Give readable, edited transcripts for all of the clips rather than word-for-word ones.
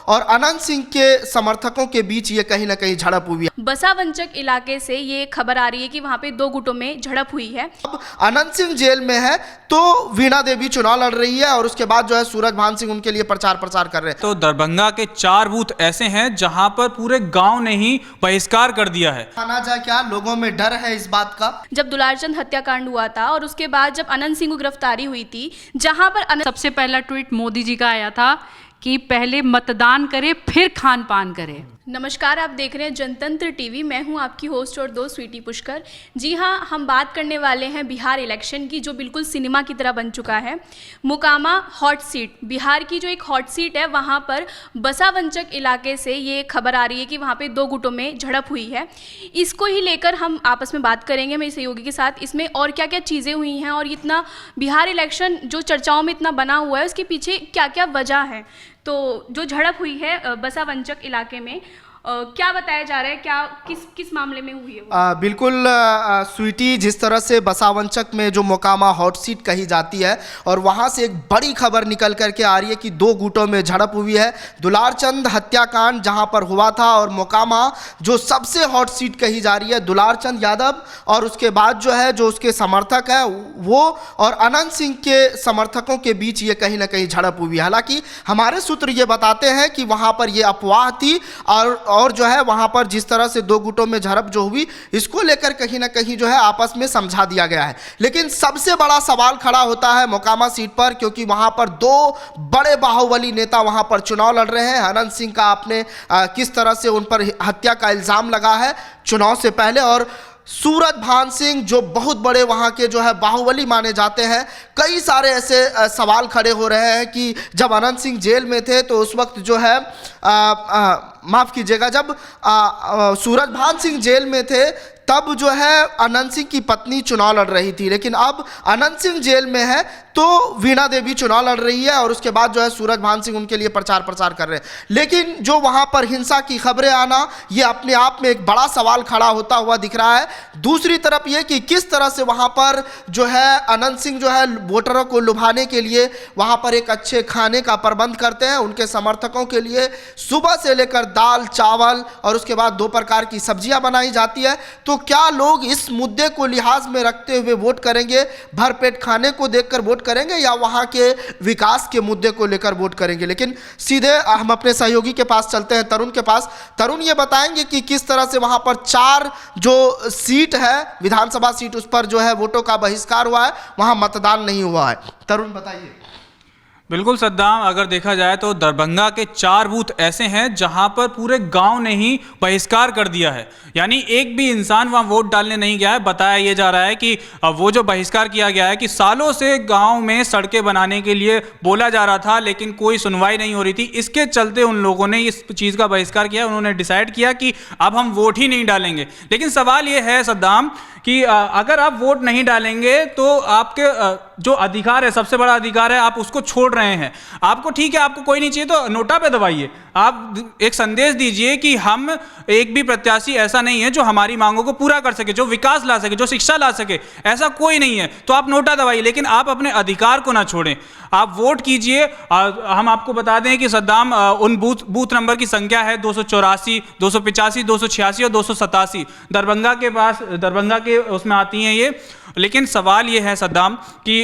और अनंत सिंह के समर्थकों के बीच ये कहीं ना कहीं झड़प हुई है। बसावंचक इलाके से ये खबर आ रही है कि वहां पे दो गुटों में झड़प हुई है। अब अनंत सिंह जेल में है तो वीणा देवी चुनाव लड़ रही है और उसके बाद जो है सूरज भान सिंह उनके लिए प्रचार कर रहे हैं। तो दरभंगा के 4 बूथ ऐसे हैं जहां पर पूरे गांव ने ही बहिष्कार कर दिया है। माना जाए क्या लोगों में डर है इस बात का? जब दुलारचंद हत्याकांड हुआ था और उसके बाद जब अनंत सिंह को गिरफ्तारी हुई थी, जहां पर सबसे पहला ट्वीट मोदी जी का आया था कि पहले मतदान करें फिर खान पान करें। नमस्कार, आप देख रहे हैं जनतंत्र टीवी। मैं हूं आपकी होस्ट और दोस्त स्वीटी पुष्कर। जी हां, हम बात करने वाले हैं बिहार इलेक्शन की, जो बिल्कुल सिनेमा की तरह बन चुका है। मोकामा हॉट सीट, बिहार की जो एक हॉट सीट है, वहां पर बसावंचक इलाके से ये खबर आ रही है कि वहां पे दो गुटों में झड़प हुई है। इसको ही लेकर हम आपस में बात करेंगे मेरे सहयोगी के साथ। इसमें और क्या क्या चीज़ें हुई हैं और इतना बिहार इलेक्शन जो चर्चाओं में इतना बना हुआ है, उसके पीछे क्या क्या वजह है। तो जो झड़प हुई है बसावंचक इलाके में, क्या बताया जा रहा है, क्या किस मामले में हुई है वो? बिल्कुल स्वीटी, जिस तरह से बसावंचक में जो मोकामा हॉट सीट कही जाती है और वहाँ से एक बड़ी खबर निकल करके आ रही है कि दो गुटों में झड़प हुई है। दुलारचंद हत्याकांड जहाँ पर हुआ था और मोकामा जो सबसे हॉट सीट कही जा रही है, दुलारचंद यादव और उसके बाद जो है जो उसके समर्थक है वो और अनंत सिंह के समर्थकों के बीच ये कहीं ना कहीं झड़प हुई है। हालांकि हमारे सूत्र ये बताते हैं कि वहाँ पर ये अफवाह थी और जो है वहां पर जिस तरह से दो गुटों में झड़प जो हुई, इसको लेकर कहीं ना कहीं जो है आपस में समझा दिया गया है। लेकिन सबसे बड़ा सवाल खड़ा होता है मोकामा सीट पर, क्योंकि वहां पर दो बड़े बाहुबली नेता वहां पर चुनाव लड़ रहे हैं। अनंत सिंह का आपने किस तरह से उन पर हत्या का इल्जाम लगा है चुनाव से पहले, और सूरज भान सिंह जो बहुत बड़े वहाँ के जो है बाहुबली माने जाते हैं। कई सारे ऐसे सवाल खड़े हो रहे हैं कि जब अनंत सिंह जेल में थे तो उस वक्त जो है माफ़ कीजिएगा, जब सूरज भान सिंह जेल में थे तब जो है अनंत सिंह की पत्नी चुनाव लड़ रही थी। लेकिन अब अनंत सिंह जेल में है तो वीणा देवी चुनाव लड़ रही है और उसके बाद जो है सूरज भान सिंह उनके लिए प्रचार कर रहे हैं। लेकिन जो वहाँ पर हिंसा की खबरें आना, ये अपने आप में एक बड़ा सवाल खड़ा होता हुआ दिख रहा है। दूसरी तरफ ये कि किस तरह से वहाँ पर जो है अनंत सिंह जो है वोटरों को लुभाने के लिए वहाँ पर एक अच्छे खाने का प्रबंध करते हैं। उनके समर्थकों के लिए सुबह से लेकर दाल चावल और उसके बाद 2 प्रकार की सब्जियाँ बनाई जाती है। तो क्या लोग इस मुद्दे को लिहाज में रखते हुए वोट करेंगे, भरपेट खाने को देखकर वोट करेंगे, या वहां के विकास के मुद्दे को लेकर वोट करेंगे? लेकिन सीधे हम अपने सहयोगी के पास चलते हैं, तरुण के पास। तरुण ये बताएंगे कि किस तरह से वहां पर 4 जो सीट है विधानसभा सीट, उस पर जो है वोटों का बहिष्कार हुआ है, वहां मतदान नहीं हुआ है। तरुण बताइए। बिल्कुल सद्दाम, अगर देखा जाए तो दरभंगा के 4 बूथ ऐसे हैं जहां पर पूरे गांव ने ही बहिष्कार कर दिया है, यानी एक भी इंसान वहां वोट डालने नहीं गया है। बताया यह जा रहा है कि वो जो बहिष्कार किया गया है कि सालों से गांव में सड़कें बनाने के लिए बोला जा रहा था लेकिन कोई सुनवाई नहीं हो रही थी। इसके चलते उन लोगों ने इस चीज़ का बहिष्कार किया। उन्होंने डिसाइड किया कि अब हम वोट ही नहीं डालेंगे। लेकिन सवाल ये है सद्दाम कि अगर आप वोट नहीं डालेंगे तो आपके जो अधिकार है, सबसे बड़ा अधिकार है, आप उसको छोड़ रहे हैं। आपको ठीक है, आपको कोई नहीं चाहिए तो नोटा पे दबाइए। आप एक संदेश दीजिए कि हम एक भी प्रत्याशी ऐसा नहीं है जो हमारी मांगों को पूरा कर सके, जो विकास ला सके, जो शिक्षा ला सके, ऐसा कोई नहीं है। तो आप नोटा दबाइए, लेकिन आप अपने अधिकार को ना छोड़ें। आप वोट कीजिए। हम आपको बता दें कि सद्दाम उन बूथ नंबर की संख्या है 284, 285, 286 और 287 दरभंगा के पास, दरभंगा के उसमें आती हैं ये। लेकिन सवाल ये है सद्दाम कि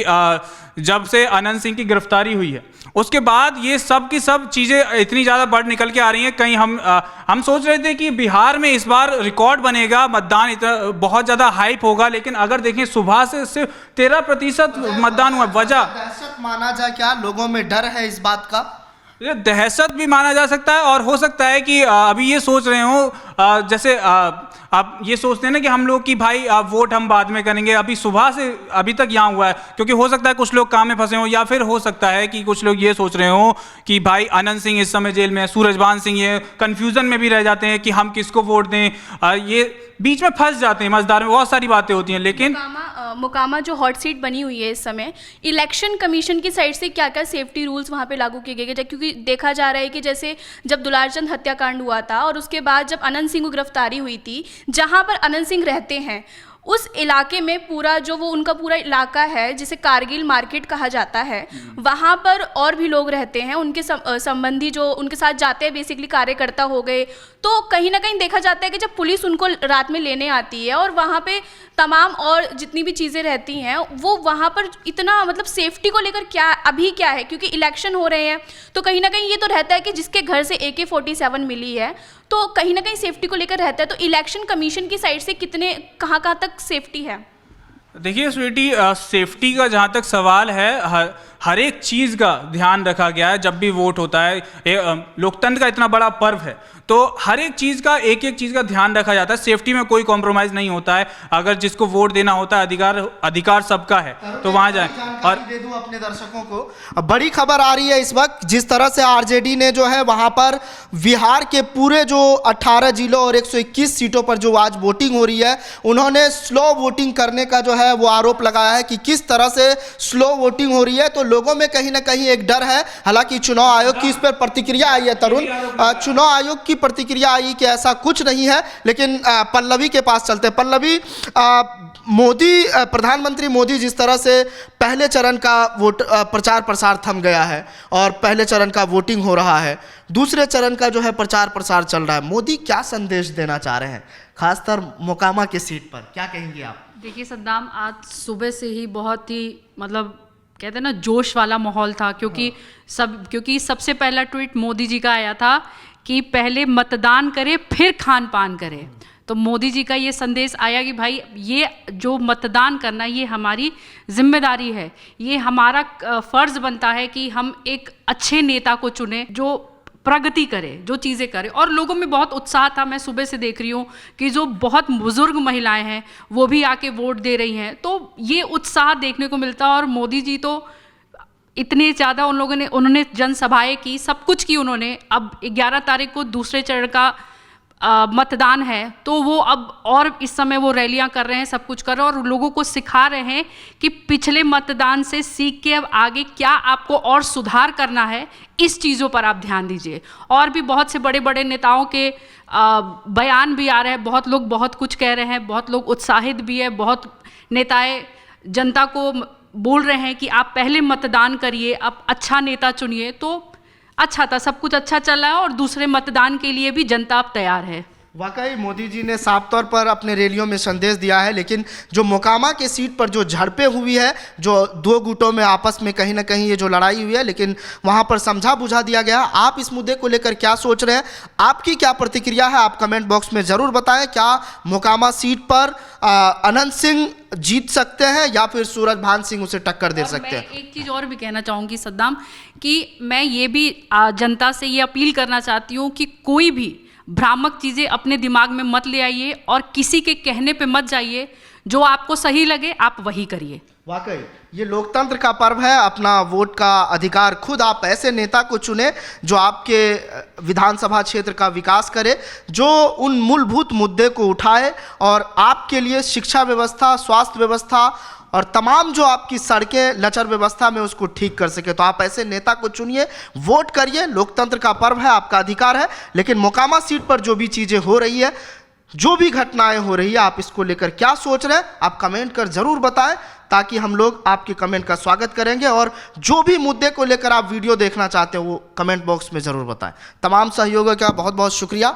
जब से अनंत सिंह की गिरफ्तारी हुई है उसके बाद ये सब की सब चीज़ें इतनी ज़्यादा बढ़ निकल के आ रही हैं। कहीं हम सोच रहे थे कि बिहार में इस बार रिकॉर्ड बनेगा, मतदान इतना बहुत ज़्यादा हाइप होगा, लेकिन अगर देखें सुबह से सिर्फ 13% मतदान हुआ। वजह दहशत माना जाए क्या लोगों में डर है इस बात का? ये दहशत भी माना जा सकता है और हो सकता है कि अभी ये सोच रहे हो जैसे आप ये सोचते हैं ना कि हम लोग की भाई वोट हम बाद में करेंगे, अभी सुबह से अभी तक यहाँ हुआ है, क्योंकि हो सकता है कुछ लोग काम में फंसे हों, या फिर हो सकता है कि कुछ लोग ये सोच रहे हों कि भाई अनंत सिंह इस समय जेल में है, सूरज भान सिंह, ये कन्फ्यूजन में भी रह जाते हैं कि हम किसको वोट दें। ये बीच में फंस जाते हैं, मजेदार में बहुत सारी बातें होती हैं। लेकिन मोकामा जो हॉट सीट बनी हुई है इस समय, इलेक्शन कमीशन की साइड से क्या क्या सेफ्टी रूल्स वहाँ पे लागू किए गए? क्योंकि देखा जा रहा है कि जैसे जब दुलारचंद हत्याकांड हुआ था और उसके बाद जब अनंत सिंह को गिरफ्तारी हुई थी, जहाँ पर अनंत सिंह रहते हैं उस इलाके में पूरा जो वो उनका पूरा इलाका है जिसे कारगिल मार्केट कहा जाता है, वहाँ पर और भी लोग रहते हैं, उनके संबंधी जो उनके साथ जाते हैं, बेसिकली कार्यकर्ता हो गए। तो कहीं ना कहीं देखा जाता है कि जब पुलिस उनको रात में लेने आती है और वहाँ पे तमाम और जितनी भी चीज़ें रहती हैं वो वहाँ पर इतना मतलब सेफ्टी को लेकर अभी क्या है, क्योंकि इलेक्शन हो रहे हैं तो कहीं ना कहीं ये तो रहता है कि जिसके घर से AK-47 मिली है तो कहीं ना कहीं सेफ्टी को लेकर रहता है। तो इलेक्शन कमीशन की साइड से कितने कहाँ तक सेफ्टी है? देखिए स्वीटी, सेफ्टी का जहाँ तक सवाल है, हर एक चीज़ का ध्यान रखा गया है। जब भी वोट होता है, लोकतंत्र का इतना बड़ा पर्व है तो हर एक चीज़ का एक चीज़ का ध्यान रखा जाता है। सेफ्टी में कोई कॉम्प्रोमाइज़ नहीं होता है। अगर जिसको वोट देना होता है, अधिकार सबका है तो वहाँ जाए। और दे दूं अपने दर्शकों को, अब बड़ी खबर आ रही है इस वक्त, जिस तरह से आरजेडी ने जो है वहाँ पर बिहार के पूरे जो 18 जिलों और 121 सीटों पर जो आज वोटिंग हो रही है, उन्होंने स्लो वोटिंग करने का जो है वो आरोप लगाया है कि किस तरह से स्लो वोटिंग हो रही है। तो लोगों में कहीं ना कहीं एक डर है। हालांकि चुनाव आयोग की इस पर प्रतिक्रिया आई है। तरुण, चुनाव आयोग की प्रतिक्रिया आई कि ऐसा कुछ नहीं है, लेकिन पल्लवी के पास चलते हैं। पल्लवी, प्रधानमंत्री मोदी जिस तरह से पहले चरण का वोट प्रचार प्रसार थम गया है और पहले चरण का वोटिंग हो रहा है, दूसरे चरण का जो है प्रचार प्रसार चल रहा है, मोदी क्या संदेश देना चाह रहे हैं खासकर मोकामा की सीट पर, क्या कहेंगे आप? देखिए सद्दाम, आज सुबह से ही बहुत ही मतलब कहते हैं ना जोश वाला माहौल था, क्योंकि सबसे पहला ट्वीट मोदी जी का आया था कि पहले मतदान करें फिर खान पान करें। तो मोदी जी का ये संदेश आया कि भाई ये जो मतदान करना ये हमारी जिम्मेदारी है, ये हमारा फर्ज बनता है कि हम एक अच्छे नेता को चुने जो प्रगति करे, जो चीज़ें करे। और लोगों में बहुत उत्साह था। मैं सुबह से देख रही हूँ कि जो बहुत बुजुर्ग महिलाएं हैं वो भी आके वोट दे रही हैं, तो ये उत्साह देखने को मिलता है। और मोदी जी तो इतने ज़्यादा उन्होंने जनसभाएं की, सब कुछ की उन्होंने। अब 11 तारीख को दूसरे चरण का मतदान है, तो वो अब और इस समय वो रैलियां कर रहे हैं, सब कुछ कर रहे हैं और लोगों को सिखा रहे हैं कि पिछले मतदान से सीख के अब आगे क्या आपको और सुधार करना है, इस चीज़ों पर आप ध्यान दीजिए। और भी बहुत से बड़े बड़े नेताओं के बयान भी आ रहे हैं, बहुत लोग बहुत कुछ कह रहे हैं, बहुत लोग उत्साहित भी है, बहुत नेताएं जनता को बोल रहे हैं कि आप पहले मतदान करिए, आप अच्छा नेता चुनिए। तो अच्छा था, सब कुछ अच्छा चल रहा है और दूसरे मतदान के लिए भी जनता अब तैयार है। वाकई मोदी जी ने साफ तौर पर अपने रैलियों में संदेश दिया है। लेकिन जो मोकामा के सीट पर जो झड़पें हुई है, जो दो गुटों में आपस में कहीं ना कहीं ये जो लड़ाई हुई है, लेकिन वहाँ पर समझा बुझा दिया गया। आप इस मुद्दे को लेकर क्या सोच रहे हैं, आपकी क्या प्रतिक्रिया है, आप कमेंट बॉक्स में ज़रूर बताएं। क्या मोकामा सीट पर अनंत सिंह जीत सकते हैं या फिर सूरजभान सिंह उसे टक्कर दे सकते हैं? मैं एक चीज़ और भी कहना चाहूँगी सद्दाम, कि मैं ये भी जनता से ये अपील करना चाहती हूँ कि कोई भी भ्रामक चीज़ें अपने दिमाग में मत ले आइए और किसी के कहने पे मत जाइए। जो आपको सही लगे आप वही करिए। वाकई ये लोकतंत्र का पर्व है, अपना वोट का अधिकार खुद आप ऐसे नेता को चुने जो आपके विधानसभा क्षेत्र का विकास करे, जो उन मूलभूत मुद्दे को उठाए और आपके लिए शिक्षा व्यवस्था, स्वास्थ्य व्यवस्था और तमाम जो आपकी सड़कें लचर व्यवस्था में उसको ठीक कर सके। तो आप ऐसे नेता को चुनिए, वोट करिए, लोकतंत्र का पर्व है, आपका अधिकार है। लेकिन मोकामा सीट पर जो भी चीज़ें हो रही है, जो भी घटनाएं हो रही है, आप इसको लेकर क्या सोच रहे हैं, आप कमेंट कर ज़रूर बताएं, ताकि हम लोग आपके कमेंट का स्वागत करेंगे। और जो भी मुद्दे को लेकर आप वीडियो देखना चाहते हैं वो कमेंट बॉक्स में ज़रूर बताएं। तमाम सहयोगियों का बहुत बहुत शुक्रिया।